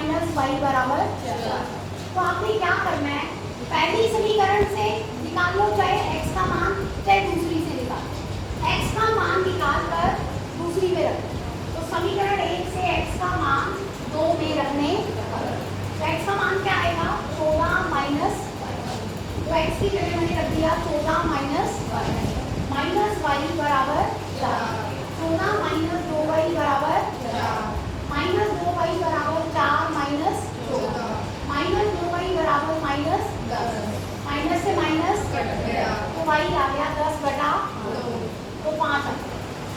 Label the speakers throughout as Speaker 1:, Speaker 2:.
Speaker 1: Minus Y बराबर 4। तो आपने क्या करना है, पहली समीकरण से निकाल लो, चाहे x का मान चाहे दूसरी से निकालो। x का मान निकाल कर दूसरी में रखो, तो समीकरण 1 से x का मान 2 में रखने, तो x का मान क्या आएगा 14 माइनस, तो x की जगह मैंने रख दिया 14 माइनस वाई बराबर 4। 14 माइनस 2y बराबर 4, माइनस 2y बराबर 4 माइनस 2, माइनस 2y बराबर माइनस 10, माइनस से माइनस कट गया, तो y आ गया 10 बटा 2, तो 5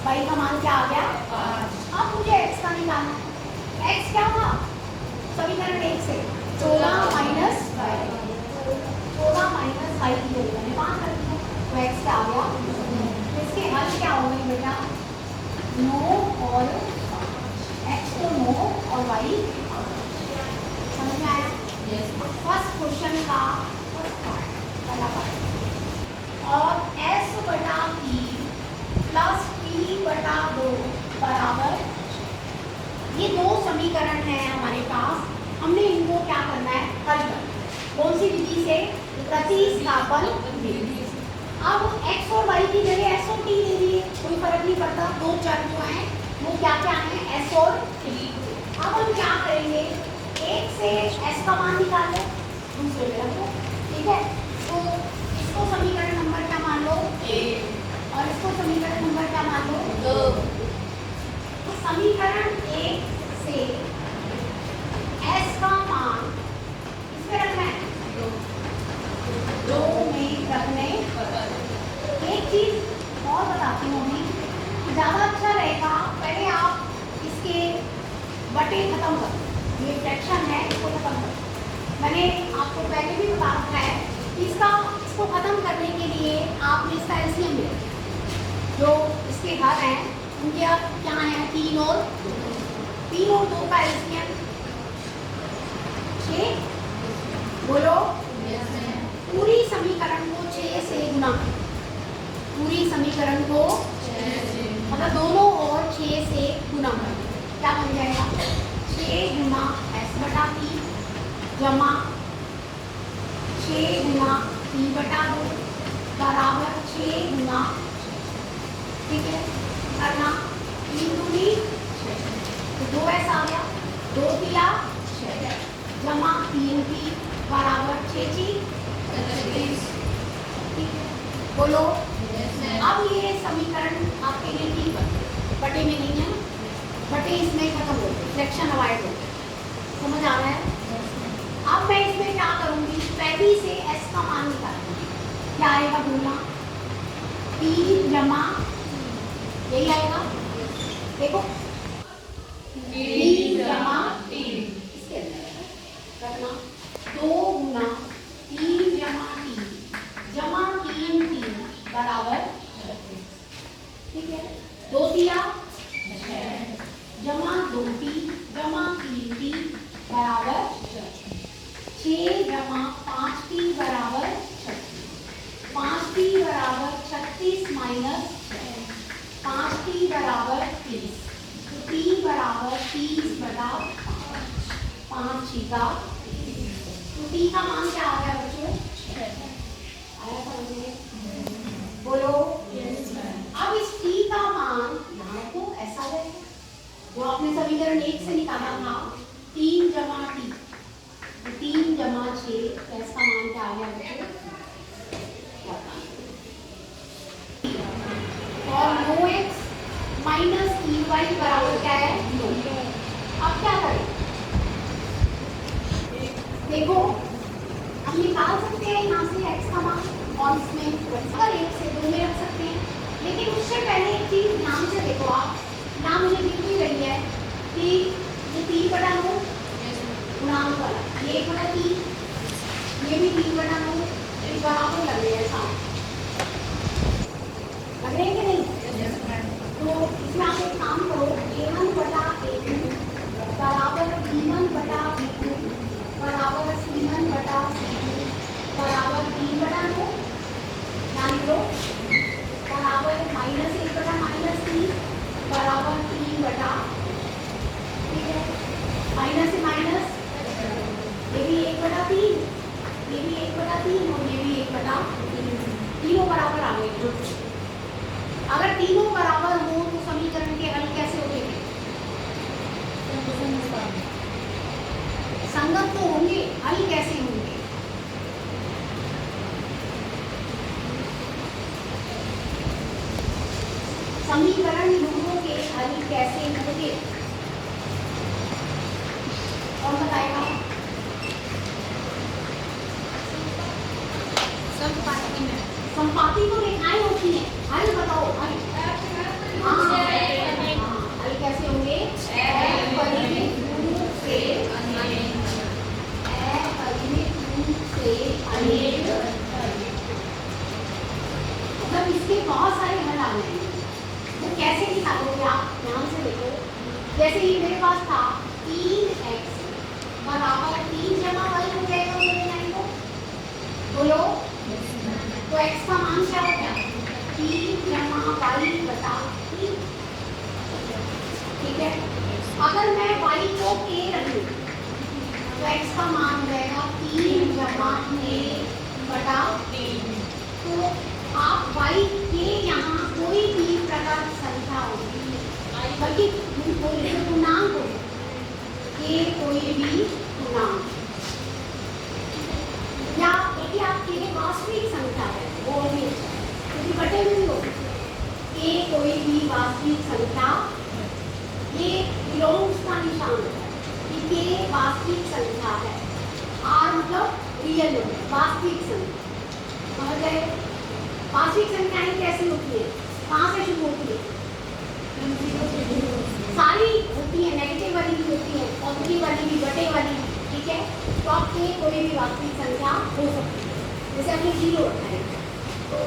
Speaker 1: y का मान क्या आ गया 5। अब मुझे x का निकालना है, x क्या था समीकरण 1 से 14 माइनस 5 की जगह मैंने 5 कर दिया, तो x क्या आ गया। तो इसके हल क्या होंगे बेटा, 9 और 5, x तो 9 और y 5। समझ में आया? फर्स्ट क्वेश्चन का पहला पार्ट। और s बटा p प्लस p बटा 2 बराबर, ये दो समीकरण है हमारे पास, हमने इनको क्या करना है हल करना। कौन सी विधि से, प्रतिस्थापन विधि। अब x और y की जगह s और t ले लिए, कोई फर्क नहीं पड़ता, दो चर जो हैं वो क्या क्या हैं s और t। अब हम क्या करेंगे, एक से s का मान निकाल लो, दूसरे में रखो, ठीक है। तो इसको समीकरण नंबर क्या मान लो 1, और इसको समीकरण नंबर क्या मान लो 2। तो समीकरण 1 से s का मान इसमें रखना है 2 में रखने। एक चीज और बताती हूँ अभी, ज़्यादा अच्छा रहेगा पहले आप इसके बटे खत्म कर, ये फ्रैक्शन है इसको खत्म कर। मैंने आपको पहले भी बता रखा है, इसको खत्म करने के लिए आपने इसका एलसीएम ले, जो इसके हर हैं उनके अब क्या है 3 और 2 का एलसीएम 6। बोलो पूरी समीकरण को 6 से गुना, पूरी समीकरण को मतलब दोनों और 6 से गुना कर, क्या बन जाएगा 6 गुना s बटा p जमा 6 गुना p बटा 2 बराबर 6 गुना, ठीक है करना 3 दूनी 6, तो 2s आ गया, 2 तिया 6 जमा 3p बराबर 6 जी 36, ठीक है। बोलो अब ये समीकरण आपके लिए ठीक बटे में नहीं है, बटे इसमें खत्म हो गए, फ्रैक्शन अवॉइड हो गए, समझ आ रहा है। अब मैं इसमें क्या करूंगी, पहली से s का मान निकालूंगी, क्या आएगा बोलना p जमा, यही आएगा देखो p जमा 3, इसके अंदर रखना 2 गुना 3 जमा 3 जमा 3 बराबर 36, ठीक है। 2 तिया 6 जमा 2p जमा 3p बराबर 6 जमा 5p बराबर 36, 5p बराबर 36 माइनस 5p बराबर 30, तो p बराबर 30 बटा 5 छिका, तो p का मान क्या आ गया बच्चों 6, आया समझ में। बोलो अब इस p का मान यहाँ को ऐसा है जो आपने समीकरण 1 से निकाला था 3 जमा t, 3 जमा 6, इसका मान क्या आ गया बच्चों, और 9x माइनस 3y बराबर क्या है 9। अब क्या करें, देखो हम निकाल सकते हैं यहाँ से x का मान, और इसमें अगर 1 से 2 में रख सकते हैं, लेकिन उससे पहले एक चीज ध्यान से देखो, आप ना मुझे दिख भी रही है कि ये 3 बटा 9 गुणांक वाला, ये 1 बटा 3, ये भी 3 बटा 9, इस बराबर लग रहे हैं साथ, लग रहे हैं कि नहीं। तो इसमें आप एक काम करो, a1 बटा a2 बराबर b1 बटा b2 बराबर c1 बटा c2 बराबर 3 बटा 9, ध्यान दो बराबर -1 बटा -3 कैसे नेगेटिव, कौन बताएगा? संपाति को रेखाएं होती हैं, हल बताओ हल। हल कैसे होंगे? अपरिमित रूप से अनेक, मतलब इसके बहुत सारे हल आ रहे हैं। तो कैसे निकालोगे आप? ध्यान से देखो, जैसे ये मेरे पास था 3x बराबर 3 जमा y हो जाएगा, बोले नहीं को बोलो। तो x का मान क्या हो गया? 3 जमा y बटा 3, ठीक है। अगर मैं y को a रखूं तो x का मान हो जाएगा 3 जमा a बटा 3। तो आप y के यहाँ कोई भी प्रकार की संख्या होगी, बल्कि पूर्णांक होगी, के कोई भी पूर्णांक, या यदि आपके लिए वास्तविक संख्या है वो भी अच्छा है, क्योंकि बटे में भी होगी। के कोई भी वास्तविक संख्या, ये बिलोंग्स का निशान है कि के वास्तविक संख्या है। आर मतलब रियल नंबर, वास्तविक संख्या, समझ गए? वास्तविक संख्याएं कैसी होती है? कहाँ से शुरू होती है? सारी होती है, नेगेटिव वाली भी होती है, पॉजिटिव वाली भी, बटे वाली भी, ठीक है। तो आपके कोई भी वास्तविक संख्या हो सकती है। जैसे आपने 0 रखा है तो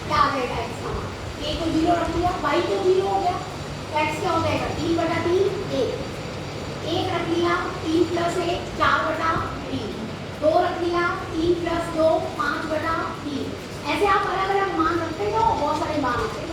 Speaker 1: क्या आ जाएगा x का मान? a को 0 रख दिया, y तो 0 हो गया, तो x क्या हो जाएगा? 3 बटा 3 1 रख लिया, 3 प्लस 1 4 बटा 3, 2 रख लिया, 3 प्लस 2 5 बटा 3। ऐसे आप अलग अलग मान रखते हो, बहुत सारे मान आते हैं।